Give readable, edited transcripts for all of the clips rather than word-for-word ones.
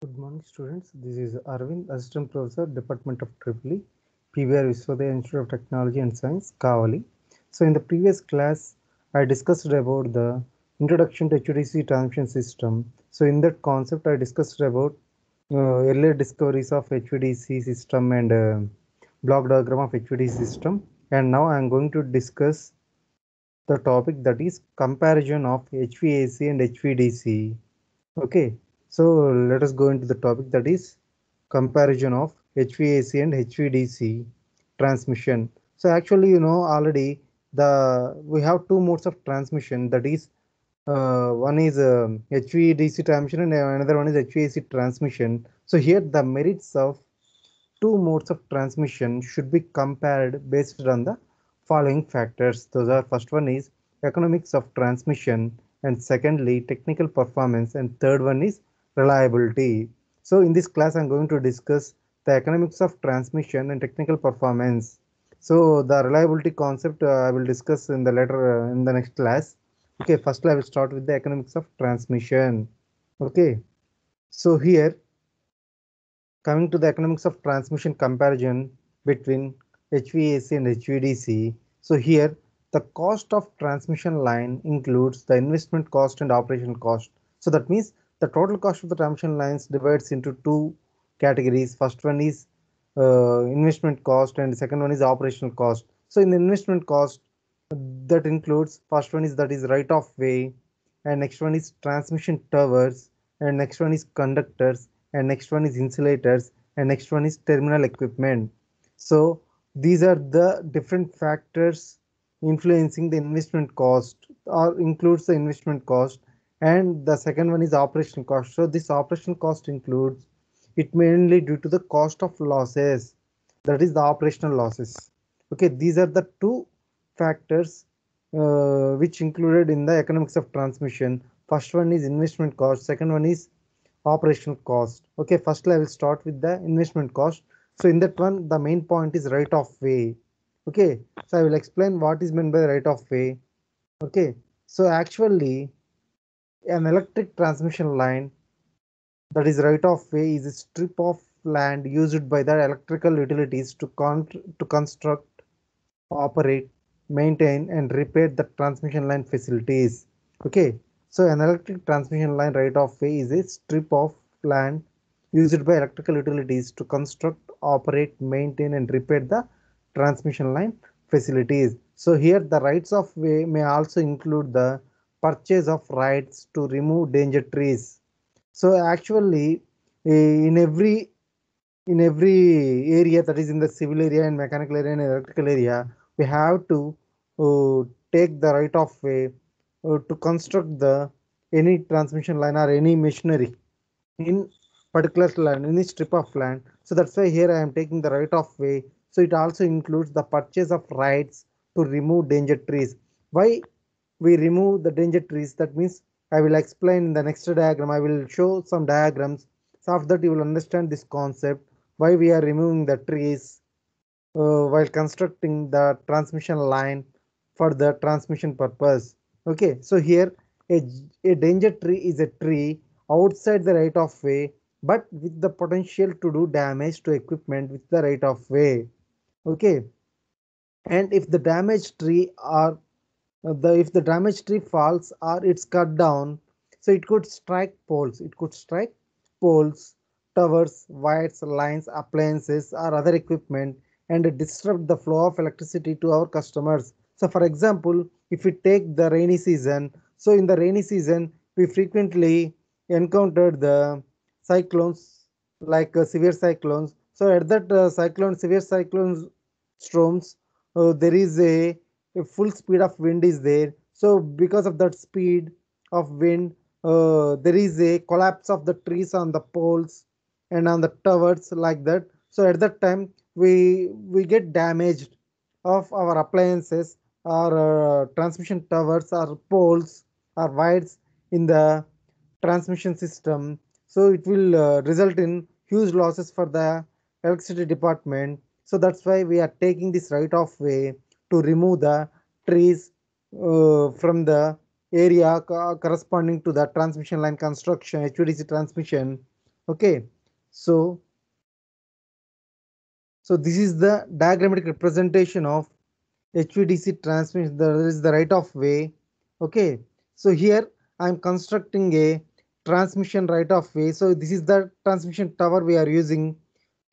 Good morning, students. This is Arvind, Assistant Professor, Department of EEE, PVR Viswadaya Institute of Technology and Science, Kavali. So, in the previous class, I discussed about the introduction to HVDC transmission system. So, in that concept, I discussed about earlier discoveries of HVDC system and block diagram of HVDC system. And now I am going to discuss the topic, that is comparison of HVAC and HVDC. Okay, so let us go into the topic, that is comparison of HVAC and HVDC transmission. So actually, already we have two modes of transmission, that is one is HVDC transmission and another one is HVAC transmission. So here the merits of two modes of transmission should be compared based on the following factors. Those are: first one is economics of transmission, and secondly technical performance, and third one is reliability. So in this class I'm going to discuss the economics of transmission and technical performance. So the reliability concept I will discuss in the later in the next class. Okay, first I will start with the economics of transmission. Okay, so here, coming to the economics of transmission comparison between HVAC and HVDC. So here the cost of transmission line includes the investment cost and operational cost. So that means the total cost of the transmission lines divides into two categories. First one is investment cost and second one is operational cost. So in the investment cost, that includes, first one is, that is right of way, and next one is transmission towers, and next one is conductors, and next one is insulators, and next one is terminal equipment. So these are the different factors influencing the investment cost, or includes the investment cost. And the second one is operational cost. So this operational cost includes it mainly due to the cost of losses, that is the operational losses. Okay, these are the two factors which included in the economics of transmission. First one is investment cost, second one is operational cost. Okay, first I will start with the investment cost. So in that one, the main point is right of way. Okay, so I will explain what is meant by right of way. Okay, so actually an electric transmission line, that is right of way, is a strip of land used by the electrical utilities to construct, operate, maintain, and repair the transmission line facilities. Okay, so an electric transmission line right of way is a strip of land used by electrical utilities to construct, operate, maintain, and repair the transmission line facilities. So here the rights of way may also include the purchase of rights to remove danger trees. So actually, in every area, that is in the civil area and mechanical area and electrical area, we have to uh, take the right of way to construct the any transmission line or any machinery in particular land, in a strip of land. So that's why here I am taking the right of way. So it also includes the purchase of rights to remove danger trees. Why we remove the danger trees? That means I will explain in the next diagram. I will show some diagrams. So after that you will understand this concept, why we are removing the trees while constructing the transmission line for the transmission purpose. Okay, so here a, a danger tree is a tree outside the right of way, but with the potential to do damage to equipment with the right of way. Okay, and if the damaged tree or the if the damaged tree falls or it's cut down, so it could strike poles, towers, wires, lines, appliances, or other equipment, and disrupt the flow of electricity to our customers. So for example, if we take the rainy season, so in the rainy season we frequently encountered the cyclones, like severe cyclones. So at that severe cyclones storms, there is a full speed of wind is there. So because of that speed of wind, there is a collapse of the trees on the poles and on the towers, like that. So at that time we get damaged of our appliances or transmission towers or poles or wires in the transmission system. So it will result in huge losses for the electricity department. So that's why we are taking this right of way to remove the trees from the area corresponding to the transmission line construction, HVDC transmission. Okay, so this is the diagrammatic representation of HVDC transmission. There is the right of way. Okay, so here I am constructing a transmission right of way. So this is the transmission tower we are using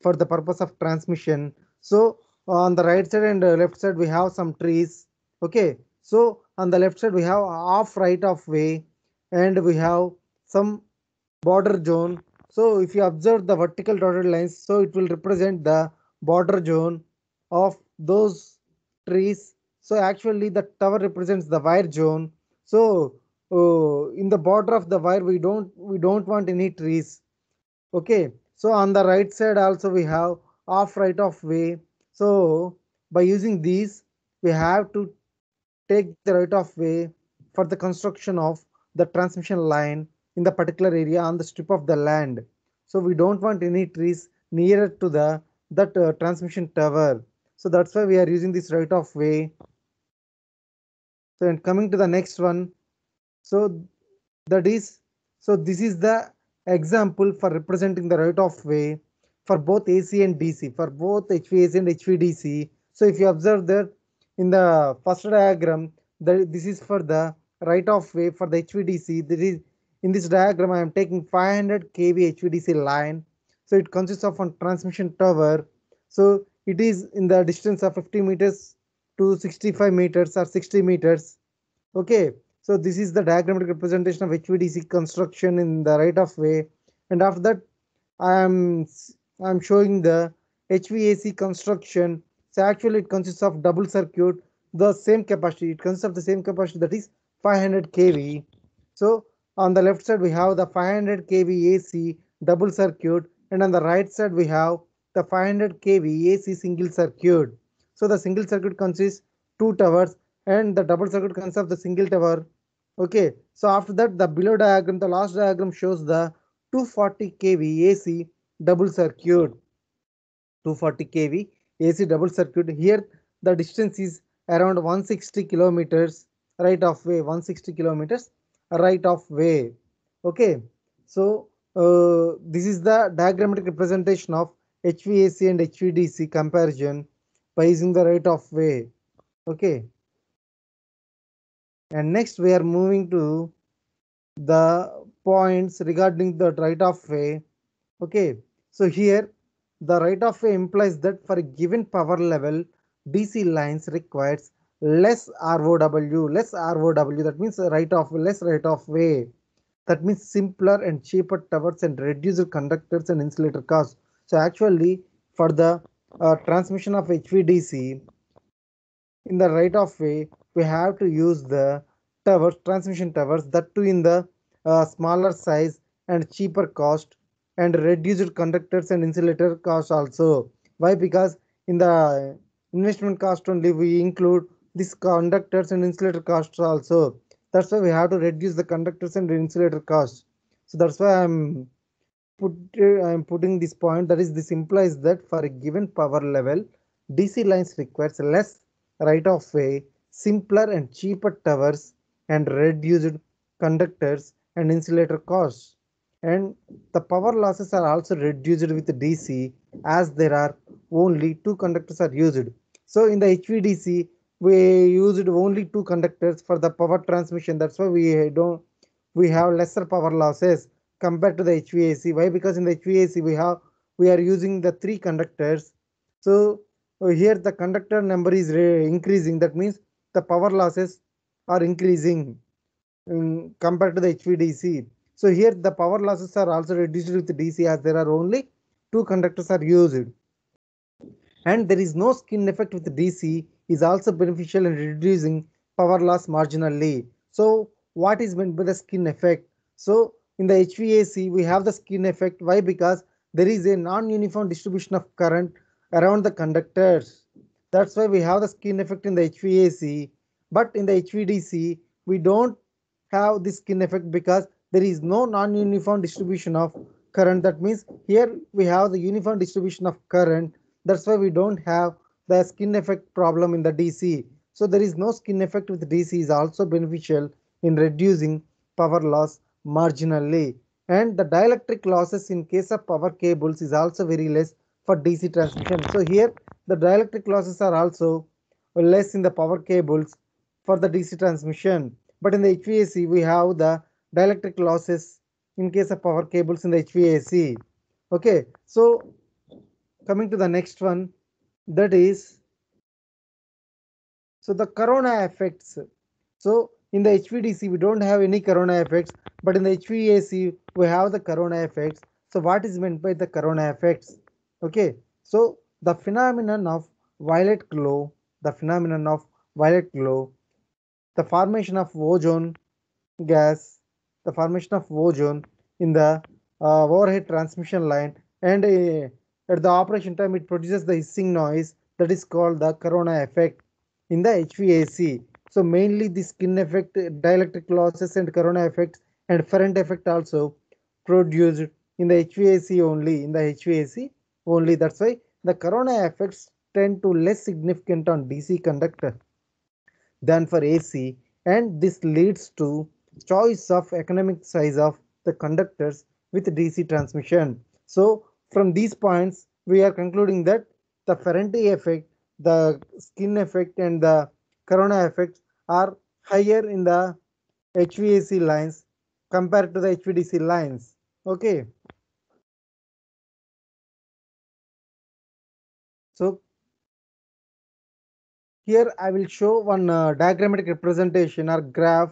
for the purpose of transmission. So on the right side and left side we have some trees. Okay, so on the left side we have half right of way and we have some border zone. So if you observe the vertical dotted lines, so it will represent the border zone of those trees. So actually the tower represents the wire zone. So in the border of the wire we don't want any trees. Okay, so on the right side also we have off right of way. So by using these we have to take the right of way for the construction of the transmission line in the particular area on the strip of the land. So we don't want any trees nearer to the that transmission tower. So that's why we are using this right of way. So and coming to the next one, so that is, so this is the example for representing the right of way for both AC and DC, for both HVAC and HVDC. So if you observe that in the first diagram, that this is for the right of way for the HVDC. That is, in this diagram I am taking 500 kV HVDC line. So it consists of one transmission tower. So it is in the distance of 50 meters to 65 meters or 60 meters. Okay, so this is the diagrammatic representation of HVDC construction in the right of way, and after that I am showing the HVAC construction. So actually it consists of double circuit, the same capacity. It consists of the same capacity, that is 500 kV. So on the left side we have the 500 kV AC double circuit, and on the right side we have the 500 kV AC single circuit. So the single circuit consists two towers and the double circuit consists of the single tower. Okay, so after that the below diagram, the last diagram shows the 240 kV AC double circuit. 240 kV AC double circuit. Here the distance is around 160 kilometers right of way, 160 kilometers right of way. Okay, so this is the diagrammatic representation of HVAC and HVDC comparison by using the right of way. Okay, and next we are moving to the points regarding the right of way. Okay, so here the right of way implies that for a given power level, DC lines requires less ROW, that means less right of way. That means simpler and cheaper towers and reduced conductors and insulator costs. So actually for the transmission of HVDC, in the right of way we have to use the towers, transmission towers, that too in the smaller size and cheaper cost, and reduced conductors and insulator cost also. Why? Because in the investment cost only we include this conductors and insulator costs also. That's why we have to reduce the conductors and insulator costs. So that's why I'm putting this point, that is, this implies that for a given power level, DC lines requires less right of way, simpler and cheaper towers, and reduced conductors and insulator costs. And the power losses are also reduced with DC, as there are only two conductors are used. So in the HVDC, we used only two conductors for the power transmission. That's why we have lesser power losses compared to the HVAC. Why? Because in the HVAC we are using the three conductors. So here the conductor number is increasing. That means the power losses are increasing compared to the HVDC. So here the power losses are also reduced with DC, as there are only two conductors are used, and there is no skin effect with DC is also beneficial in reducing power loss marginally. So what is meant by the skin effect? So in the HVAC we have the skin effect. Why? Because there is a non-uniform distribution of current around the conductors. That's why we have the skin effect in the HVAC. But in the HVDC we don't have this skin effect because there is no non-uniform distribution of current. That means here we have the uniform distribution of current. That's why we don't have the skin effect problem in the DC. So there is no skin effect with DC is also beneficial in reducing power loss marginally. and the dielectric losses in case of power cables is also very less for DC transmission. So here the dielectric losses are also less in the power cables for the DC transmission, but in the HVAC we have the dielectric losses in case of power cables in the HVAC. Okay, so coming to the next one, that is, so the corona effects. So in the HVDC we don't have any corona effects, but in the HVAC we have the corona effects. So what is meant by the corona effects? Okay, so the phenomenon of violet glow, the phenomenon of violet glow, the formation of ozone gas, the formation of ozone in the overhead transmission line, and at the operation time it produces the hissing noise, that is called the corona effect in the HVAC. So mainly the skin effect, dielectric losses and corona effects and ferrant effect also produced in the HVAC only, in the HVAC only. That's why the corona effects tend to less significant on DC conductor than for AC, and this leads to choice of economic size of the conductors with DC transmission. So from these points we are concluding that the Ferranti effect, the skin effect and the corona effect are higher in the HVAC lines compared to the HVDC lines. Okay, so here I will show one diagrammatic representation or graph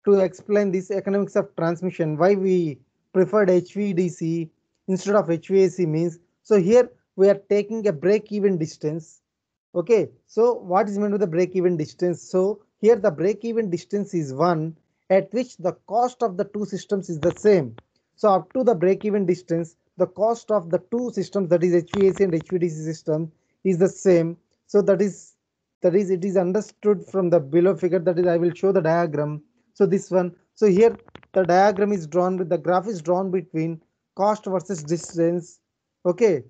to explain this economics of transmission, why we preferred HVDC instead of HVAC means. So here we are taking a break even distance. Okay, so what is meant by the break even distance? So here the break even distance is 1 at which the cost of the two systems is the same. So up to the break even distance, the cost of the two systems, that is HVAC and HVDC system, is the same. So that is it is understood from the below figure, that is I will show the diagram. So this one, so here the diagram is drawn with the graph is drawn between cost versus distance. Okay,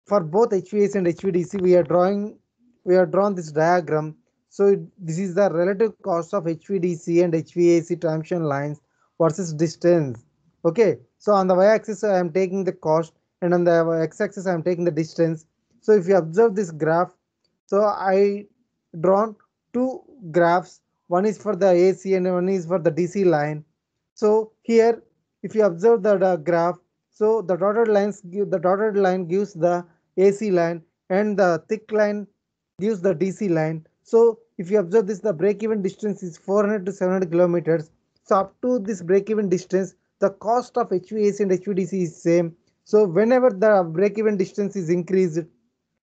for both HVAC and HVDC we are drawn this diagram. So this is the relative cost of HVDC and HVAC transmission lines versus distance. Okay, so on the y-axis I am taking the cost and on the x-axis I am taking the distance. So if you observe this graph, so I drawn two graphs, one is for the AC and one is for the DC line. So here if you observe the graph, so the dotted line gives the AC line and the thick line gives the DC line. So if you observe this, the break-even distance is 400 to 700 kilometers. So up to this break-even distance, the cost of HVAC and HVDC is same. So whenever the break-even distance is increased,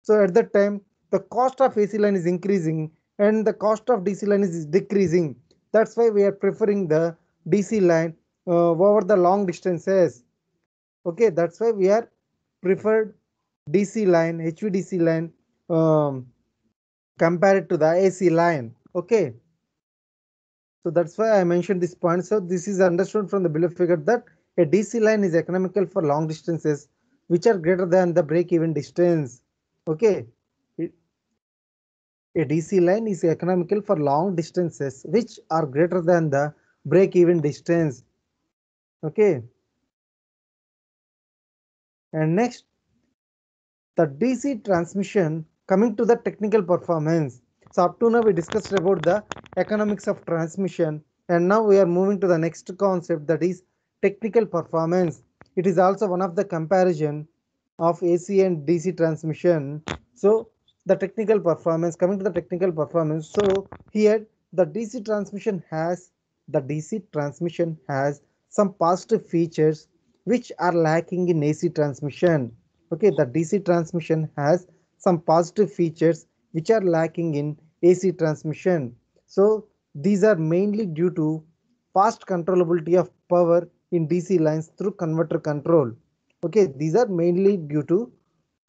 so at that time the cost of AC line is increasing and the cost of DC line is decreasing. That's why we are preferring the DC line over the long distances. Okay, that's why we are preferred DC line, HVDC line compared to the AC line. Okay, so that's why I mentioned this point. So this is understood from the below figure that a DC line is economical for long distances which are greater than the break-even distance. Okay, a DC line is economical for long distances which are greater than the break-even distance. Okay, and next, the DC transmission, coming to the technical performance. So up to now we discussed about the economics of transmission, and now we are moving to the next concept, that is technical performance. It is also one of the comparison of AC and DC transmission. So the technical performance, coming to the technical performance, so here the DC transmission has some positive features which are lacking in AC transmission. Okay, the DC transmission has some positive features which are lacking in AC transmission. So these are mainly due to fast controllability of power in DC lines through converter control. Okay, these are mainly due to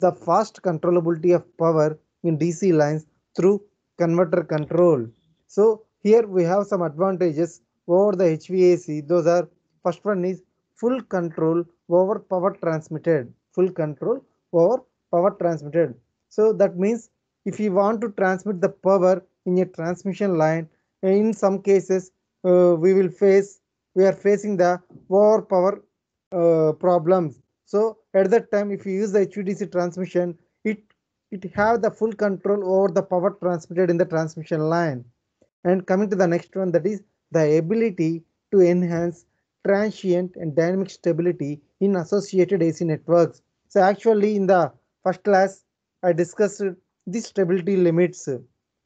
the fast controllability of power in DC lines through converter control. So here we have some advantages over the HVAC. Those are, first one is full control over power transmitted. Full control over power transmitted. So that means if you want to transmit the power in a transmission line, in some cases we will face we are facing the overpower problems. So at that time, if you use the HVDC transmission, it have the full control over the power transmitted in the transmission line. And coming to the next one, that is the ability to enhance transient and dynamic stability in associated AC networks. So actually in the first class, I discussed the stability limits.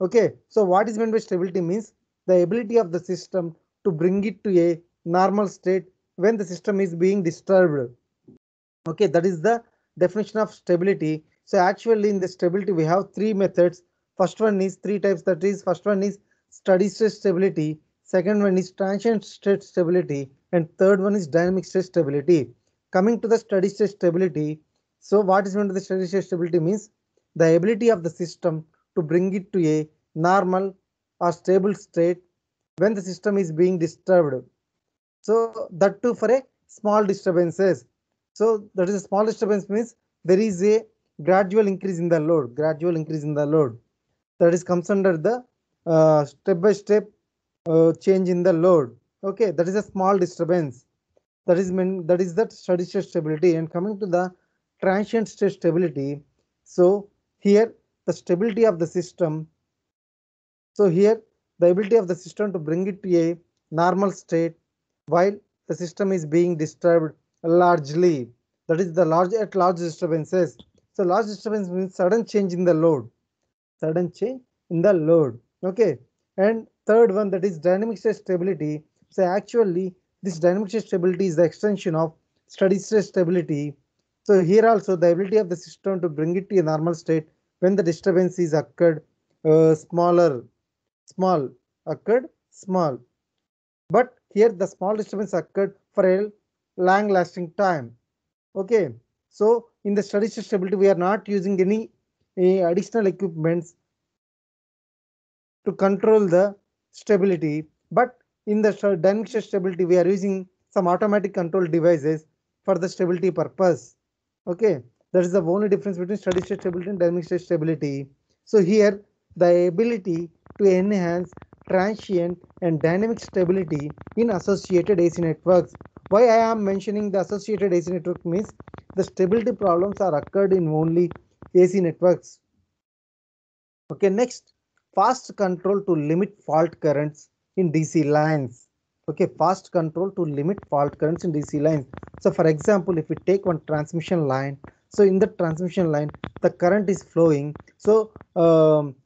Okay, so what is meant by stability means the ability of the system to bring it to a normal state when the system is being disturbed. Okay, that is the definition of stability. So actually in the stability we have three methods. First one is three types, that is first one is steady state stability, second one is transient state stability, and third one is dynamic state stability. Coming to the steady state stability, so what is meant by the steady state stability means the ability of the system to bring it to a normal or stable state when the system is being disturbed. So that too for a small disturbances. So that is a small disturbance means there is a gradual increase in the load, gradual increase in the load. That is comes under the step by step change in the load. Okay, that is a small disturbance. That is mean that is that steady state stability. And coming to the transient state stability, so here the stability of the system. So here the ability of the system to bring it to a normal state while the system is being disturbed largely. That is the large disturbances. So large disturbance means sudden change in the load. Sudden change in the load. Okay. And third one, that is dynamic state stability. So actually this dynamic state stability is the extension of steady state stability. So here also the ability of the system to bring it to a normal state when the disturbance is occurred smaller small occurred small, but here the small disturbance occurred for a long lasting time. Okay, so in the steady state stability we are not using any additional equipments to control the stability, but in the dynamic state stability we are using some automatic control devices for the stability purpose. Okay, that is the only difference between steady state stability and dynamic state stability. So here the ability to enhance transient and dynamic stability in associated AC networks. Why I am mentioning the associated AC network means the stability problems are occurred in only AC networks. Okay, next, fast control to limit fault currents in DC lines. Okay, fast control to limit fault currents in DC lines. So for example, if we take one transmission line, so in the transmission line, the current is flowing. So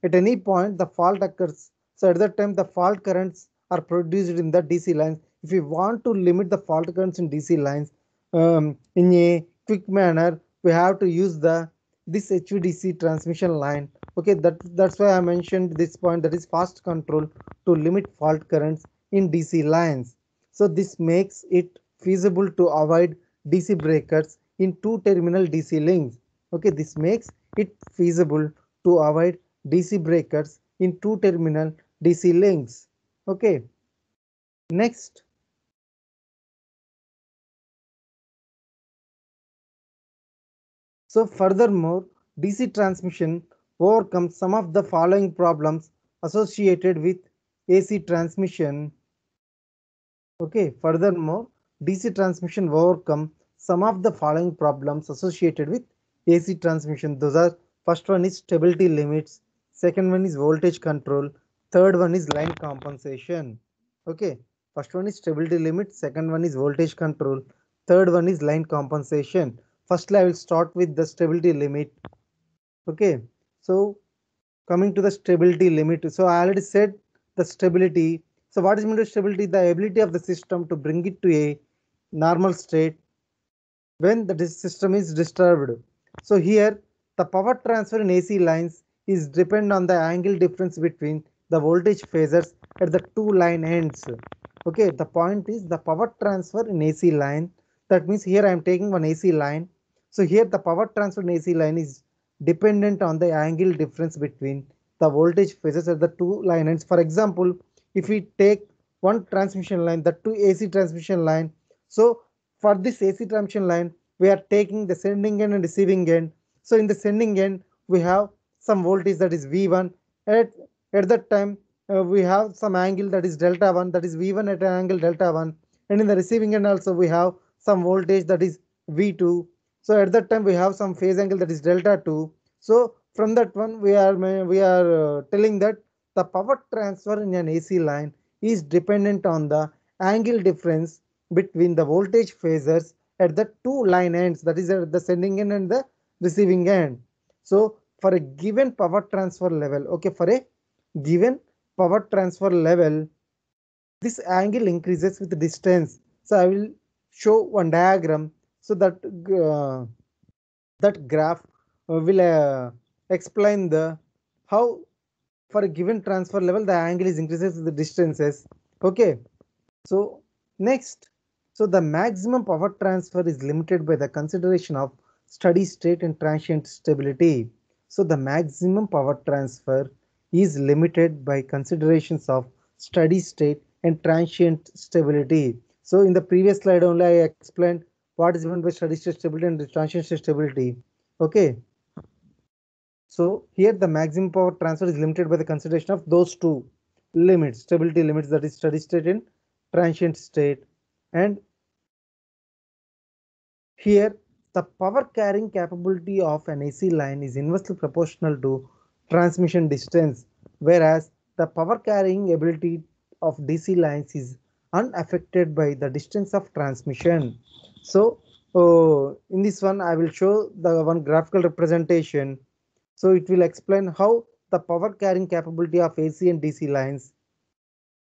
at any point the fault occurs. So at that time the fault currents are produced in the DC lines. If we want to limit the fault currents in DC lines in a quick manner, we have to use this HVDC transmission line. Okay, that's why I mentioned this point, that is fast control to limit fault currents in DC lines. So this makes it feasible to avoid DC breakers in two terminal DC links. Okay, this makes it feasible to avoid DC breakers in two terminal DC links. Okay, next. So furthermore, DC transmission overcomes some of the following problems associated with AC transmission. Okay, furthermore, DC transmission overcome some of the following problems associated with AC transmission. Those are, first one is stability limits, second one is voltage control, third one is line compensation. Okay, first one is stability limit, second one is voltage control, third one is line compensation. Firstly, I will start with the stability limit. Okay, so coming to the stability limit, so I already said the stability. So what is meant by stability? The ability of the system to bring it to a normal state when the system is disturbed. So here the power transfer in AC lines is depend on the angle difference between the voltage phasors at the two line ends. Okay, the point is the power transfer in AC line. That means here I am taking one AC line. So here the power transfer in AC line is dependent on the angle difference between the voltage phasors at the two line ends. For example, if we take one transmission line, the two AC transmission line, so for this AC transmission line, we are taking the sending end and receiving end. So in the sending end, we have some voltage, that is V1. At that time, we have some angle, that is delta 1, that is V1 at an angle delta 1. and in the receiving end also we have some voltage, that is V2. So at that time we have some phase angle, that is delta 2. So from that one we are telling that the power transfer in an AC line is dependent on the angle difference between the voltage phasors at the two line ends, that is at the sending end and the receiving end. So for a given power transfer level, okay, for a given power transfer level, this angle increases with distance. So I will show one diagram so that that graph will explain the how for a given transfer level the angle is increases with the distances. Okay, so next, so the maximum power transfer is limited by the consideration of steady state and transient stability. So the maximum power transfer is limited by considerations of steady state and transient stability. So in the previous slide only I explained what is meant by steady state stability and transient state stability. Okay, so here the maximum power transfer is limited by the consideration of those two limits, stability limits, that is steady state and transient state. And here the power carrying capability of an AC line is inversely proportional to transmission distance, whereas the power carrying ability of DC lines is unaffected by the distance of transmission. So in this one I will show the one graphical representation. So it will explain how the power carrying capability of AC and DC lines.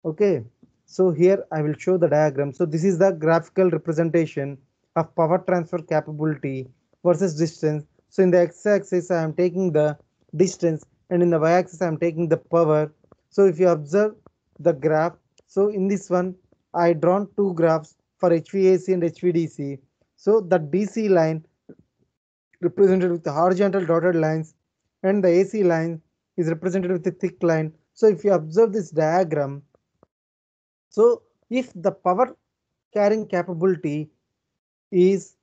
Okay, so here I will show the diagram. So this is the graphical representation of power transfer capability versus distance. So in the x-axis I am taking the distance and in the y-axis I am taking the power. So if you observe the graph, so in this one I drawn two graphs for HVAC and HVDC. So the DC line represented with the horizontal dotted lines and the AC line is represented with a thick line. So if you observe this diagram, so if the power carrying capability is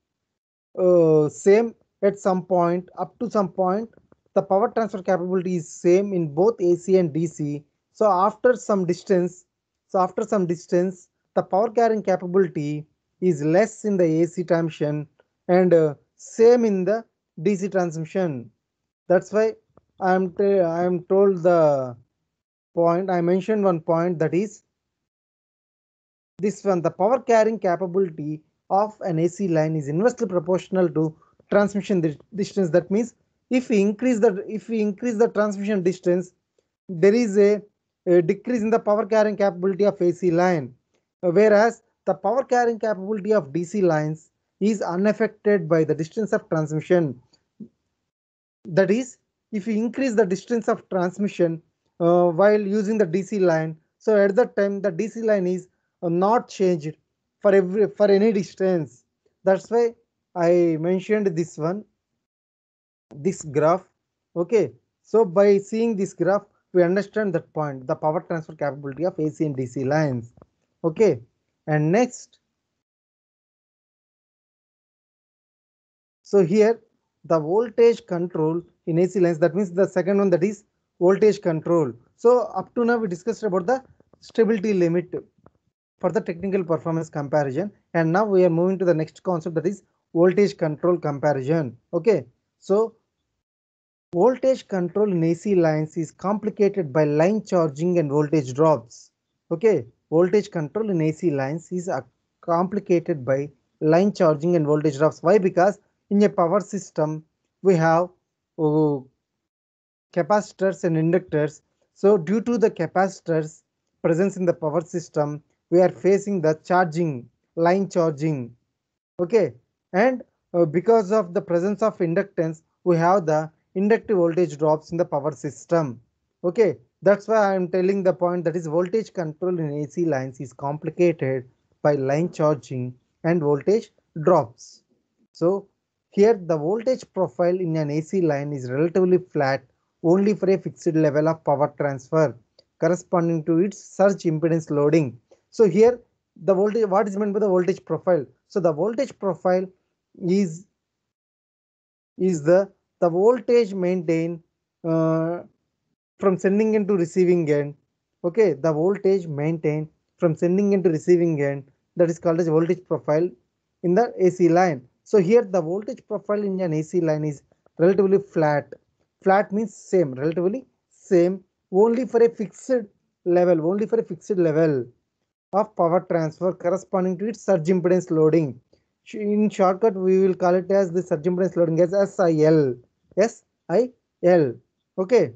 same at some point, up to some point, the power transfer capability is same in both AC and DC. So after some distance, the power carrying capability is less in the AC transmission and same in the DC transmission. That's why I am told the point. I mentioned one point, that is this one, the power carrying capability of an AC line is inversely proportional to transmission distance. That means if we increase the transmission distance, there is a decrease in the power carrying capability of AC line, whereas the power carrying capability of DC lines is unaffected by the distance of transmission. That is, if you increase the distance of transmission while using the DC line, so at that time the DC line is not changed for any distance. That's why I mentioned this one, this graph. Okay, so by seeing this graph we understand that point, the power transfer capability of AC and DC lines. Okay, and next, so here the voltage control in AC lines, that means the second one, that is voltage control. So up to now we discussed about the stability limit for the technical performance comparison, and now we are moving to the next concept, that is voltage control comparison. Okay, so voltage control in AC lines is complicated by line charging and voltage drops. Okay, voltage control in AC lines is complicated by line charging and voltage drops. Why? Because in a power system we have uh, capacitors and inductors. So due to the capacitors presence in the power system, we are facing the charging, line charging. Okay, and because of the presence of inductance, we have the inductive voltage drops in the power system. Okay, that's why I am telling the point, that is voltage control in AC lines is complicated by line charging and voltage drops. So here the voltage profile in an AC line is relatively flat only for a fixed level of power transfer corresponding to its surge impedance loading. So here the voltage, what is meant by the voltage profile? So the voltage profile is the voltage maintained uh, from sending end to receiving end. Okay, the voltage maintained from sending end to receiving end that is called as voltage profile in the AC line. So here the voltage profile in an AC line is relatively flat. Flat means same, relatively same, only for a fixed level of power transfer corresponding to its surge impedance loading. In shortcut, we will call it as the surge impedance loading as SIL. SIL. Okay.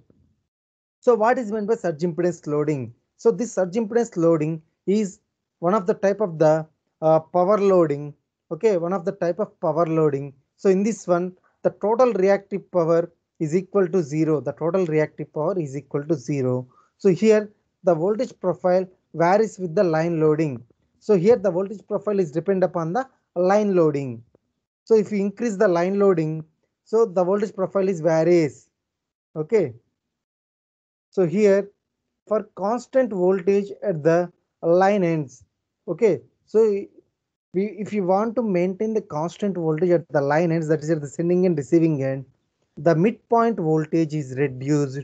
So what is meant by surge impedance loading? So this surge impedance loading is one of the type of the power loading. Okay, one of the type of power loading. So in this one, the total reactive power is equal to 0. The total reactive power is equal to 0. So here the voltage profile varies with the line loading. So here the voltage profile is depend upon the line loading. So if you increase the line loading, so the voltage profile is varies. Okay. So here for constant voltage at the line ends. Okay. So if you want to maintain the constant voltage at the line ends, that is at the sending and receiving end, the midpoint voltage is reduced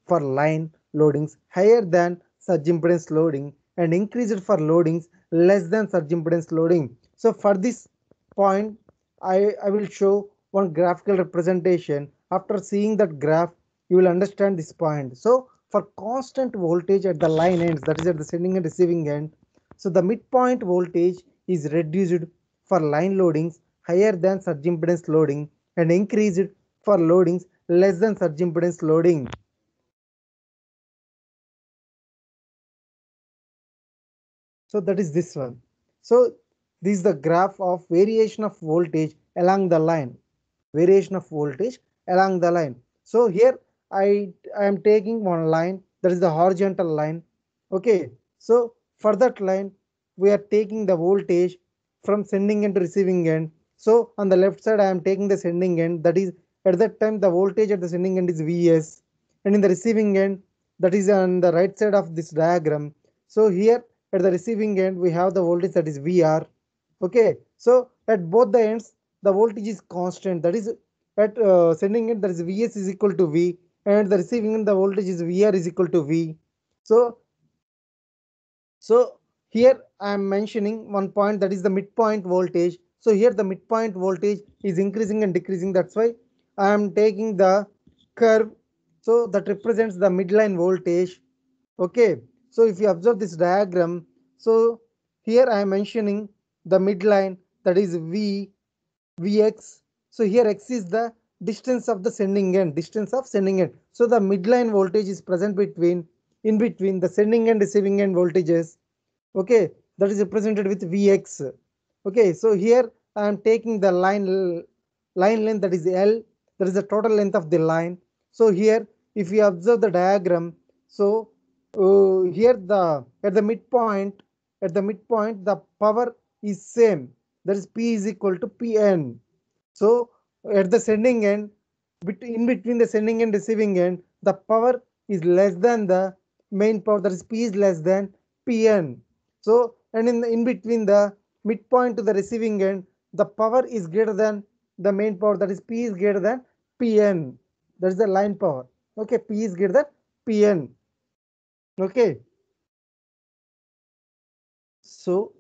for line loadings higher than surge impedance loading and increased for loadings less than surge impedance loading. So for this point, I will show one graphical representation. After seeing that graph, you will understand this point. So for constant voltage at the line ends, that is at the sending and receiving end, so the midpoint voltage is reduced for line loadings higher than surge impedance loading and increased for loadings less than surge impedance loading. So that is this one. So this is the graph of variation of voltage along the line. Variation of voltage along the line. So here I am taking one line, that is the horizontal line. Okay. So for that line, we are taking the voltage from sending end to receiving end. So on the left side, I am taking the sending end. That is at that time the voltage at the sending end is Vs, and in the receiving end, that is on the right side of this diagram. So here at the receiving end, we have the voltage that is Vr. Okay. So at both the ends, the voltage is constant. That is at sending end, that is Vs is equal to V, and the receiving end, the voltage is Vr is equal to V. So here I am mentioning one point, that is the midpoint voltage. So here the midpoint voltage is increasing and decreasing. That's why I am taking the curve. So that represents the midline voltage. Okay. So if you observe this diagram, so here I am mentioning the midline, that is Vx. So here x is the distance of the sending end, distance of sending end. So the midline voltage is present in between the sending and receiving end voltages. Okay, that is represented with Vx. Okay, so here I am taking the line length, that is L, that is the total length of the line. So here if you observe the diagram, so here the at the midpoint the power is same, that is P is equal to Pn. So at the sending end, in between the sending and receiving end, the power is less than the main power, that is P is less than Pn. So and in between the midpoint to the receiving end, the power is greater than the main power, that is P is greater than Pn. That is the line power. Okay, P is greater than Pn. Okay. So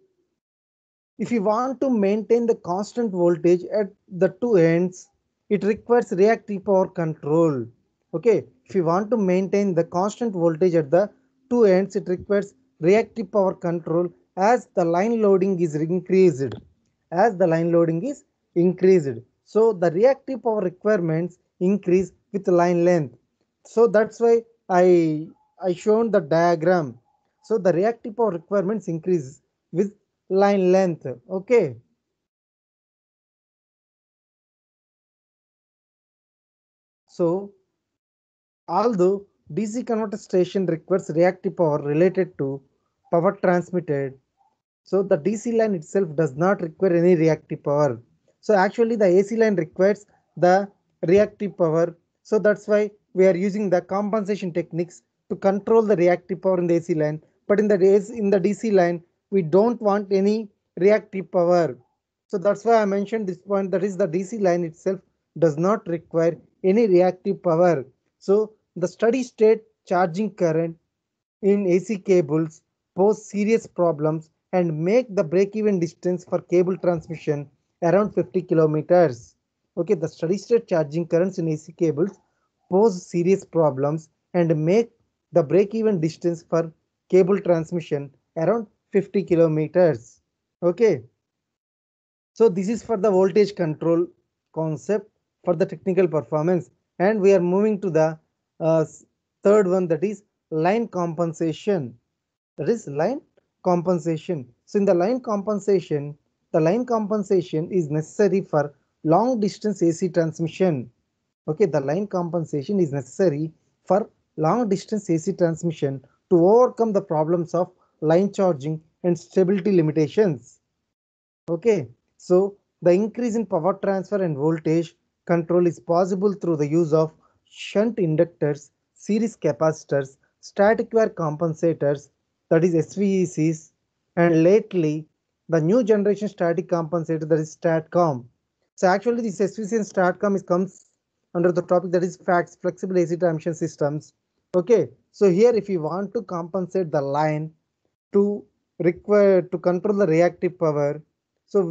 if you want to maintain the constant voltage at the two ends, it requires reactive power control. Okay, if you want to maintain the constant voltage at the two ends, it requires reactive power control as the line loading is increased. As the line loading is increased, so the reactive power requirements increase with line length. So that's why I shown the diagram. So the reactive power requirements increase with line length. Okay. So although DC converter station requires reactive power related to power transmitted, so the DC line itself does not require any reactive power. So actually the AC line requires the reactive power. So that's why we are using the compensation techniques to control the reactive power in the AC line. But in the DC line, we don't want any reactive power. So that's why I mentioned this point, that is the DC line itself does not require any reactive power. So the steady state charging current in AC cables pose serious problems and make the break-even distance for cable transmission around 50 kilometers. Okay, the steady-state charging currents in AC cables pose serious problems and make the break-even distance for cable transmission around 50 kilometers. Okay, so this is for the voltage control concept for the technical performance, and we are moving to the uh, third one, that is line compensation. That is line compensation. So in the line compensation is necessary for long distance AC transmission. Okay, the line compensation is necessary for long distance AC transmission to overcome the problems of line charging and stability limitations. Okay, so the increase in power transfer and voltage control is possible through the use of shunt inductors, series capacitors, static wire compensators, that is SVECs, and lately the new generation static compensator, that is STATCOM. So actually this SVC and STATCOM comes under the topic, that is FACTS, flexible AC transmission systems. Okay, so here if you want to compensate the line to require to control the reactive power, so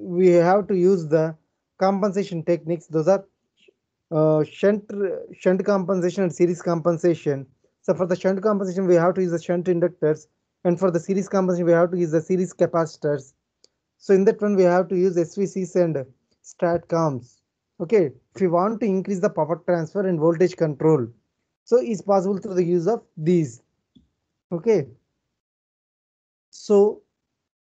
we have to use the compensation techniques. Those are shunt compensation and series compensation. So for the shunt compensation we have to use the shunt inductors, and for the series compensation we have to use the series capacitors. So in that one we have to use SVCs and STATCOMs. Okay, if you want to increase the power transfer and voltage control, so is possible through the use of these. Okay, so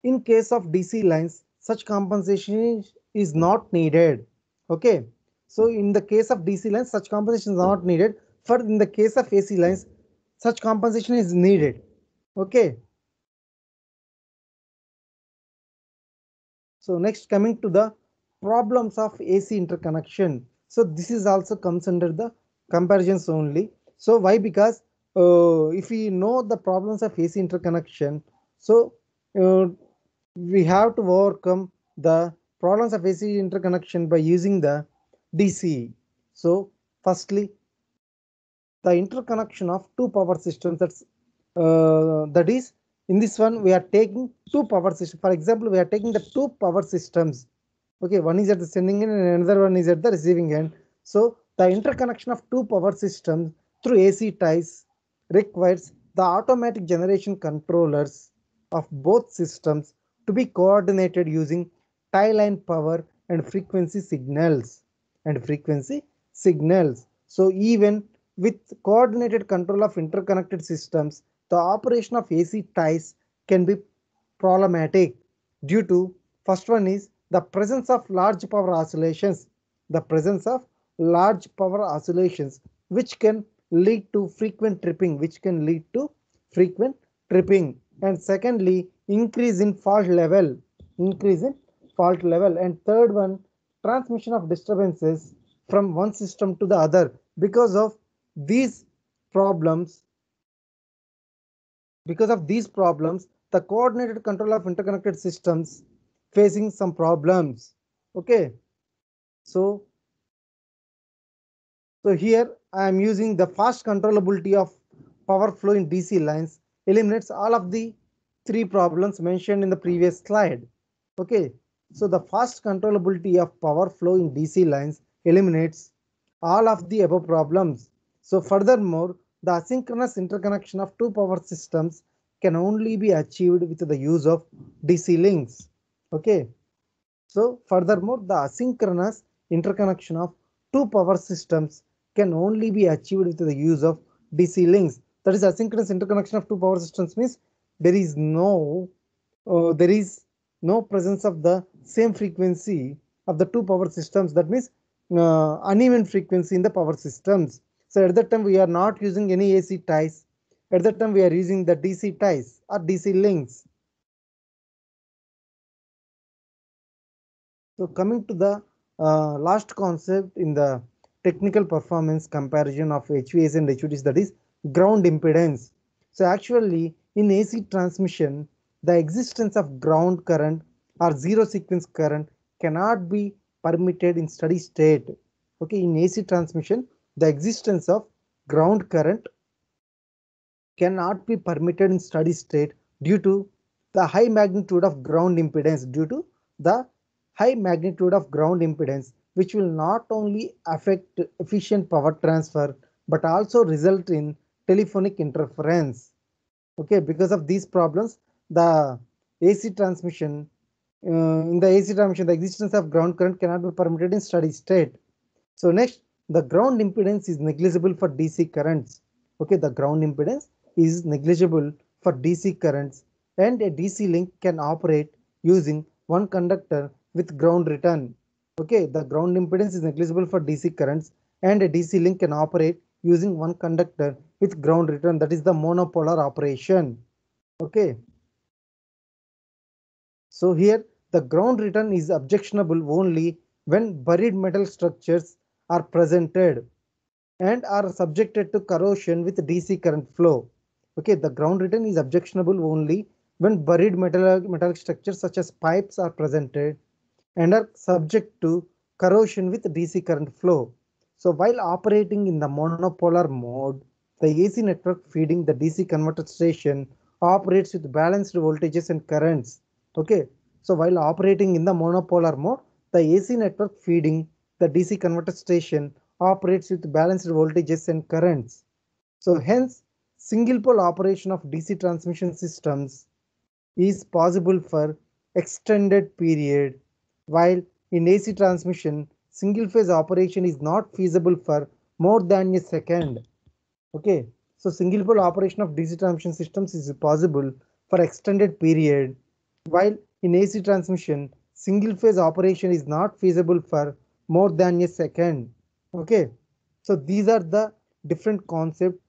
in case of DC lines, such compensation is not needed. Okay, so in the case of DC lines, such compensation is not needed. For in the case of AC lines, such compensation is needed. Okay, so next coming to the problems of AC interconnection. So this is also comes under the comparisons only. So why? Because if we know the problems of AC interconnection, so uh, we have to overcome the problems of AC interconnection by using the DC. So firstly, the interconnection of two power systems, that is, in this one we are taking two power systems. For example, we are taking the two power systems. Okay, one is at the sending end and another one is at the receiving end. So the interconnection of two power systems through AC ties requires the automatic generation controllers of both systems to be coordinated using tie line power and frequency signals. So even with coordinated control of interconnected systems, the operation of AC ties can be problematic due to, first one is the presence of large power oscillations, which can lead to frequent tripping, and secondly increase in fault level, and third one, transmission of disturbances from one system to the other. These problems because of these problems, the coordinated control of interconnected systems facing some problems. Okay, so here I am using the fast controllability of power flow in DC lines eliminates all of the three problems mentioned in the previous slide. Okay, so the fast controllability of power flow in DC lines eliminates all of the above problems. So furthermore, the asynchronous interconnection of two power systems can only be achieved with the use of DC links. Okay, so furthermore, the asynchronous interconnection of two power systems can only be achieved with the use of DC links. That is, asynchronous interconnection of two power systems means there is no presence of the same frequency of the two power systems. That means uneven frequency in the power systems. So at that time we are not using any AC ties. At that time we are using the DC ties or DC links. So coming to the last concept in the technical performance comparison of HVAC and HVDC, that is ground impedance. So actually in AC transmission, the existence of ground current or zero sequence current cannot be permitted in steady state. Okay, in AC transmission, the existence of ground current cannot be permitted in steady state due to the high magnitude of ground impedance, due to the high magnitude of ground impedance, which will not only affect efficient power transfer but also result in telephonic interference. Okay, because of these problems, the AC transmission, in the AC transmission, the existence of ground current cannot be permitted in steady state. So next, the ground impedance is negligible for DC currents. Okay, the ground impedance is negligible for DC currents, and a DC link can operate using one conductor with ground return. Okay, the ground impedance is negligible for DC currents, and a DC link can operate using one conductor with ground return. That is the monopolar operation. Okay, so here the ground return is objectionable only when buried metal structures are presented and are subjected to corrosion with DC current flow. Okay, the ground return is objectionable only when buried metallic structures such as pipes are presented and are subject to corrosion with DC current flow. So while operating in the monopolar mode, the AC network feeding the DC converter station operates with balanced voltages and currents. Okay, so while operating in the monopolar mode, the AC network feeding the DC converter station operates with balanced voltages and currents. So hence, single pole operation of DC transmission systems is possible for extended period, while in AC transmission, single phase operation is not feasible for more than a second. Okay, so single pole operation of DC transmission systems is possible for extended period, while in AC transmission, single phase operation is not feasible for more than a second. Okay, so these are the different concepts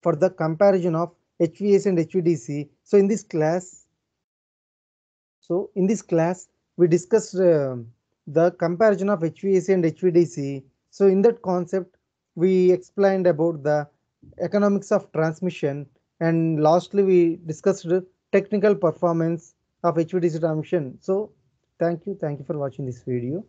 for the comparison of HVAC and HVDC. So in this class, we discussed the comparison of HVAC and HVDC. So in that concept, we explained about the economics of transmission, and lastly we discussed technical performance of HVDC transmission. So thank you for watching this video.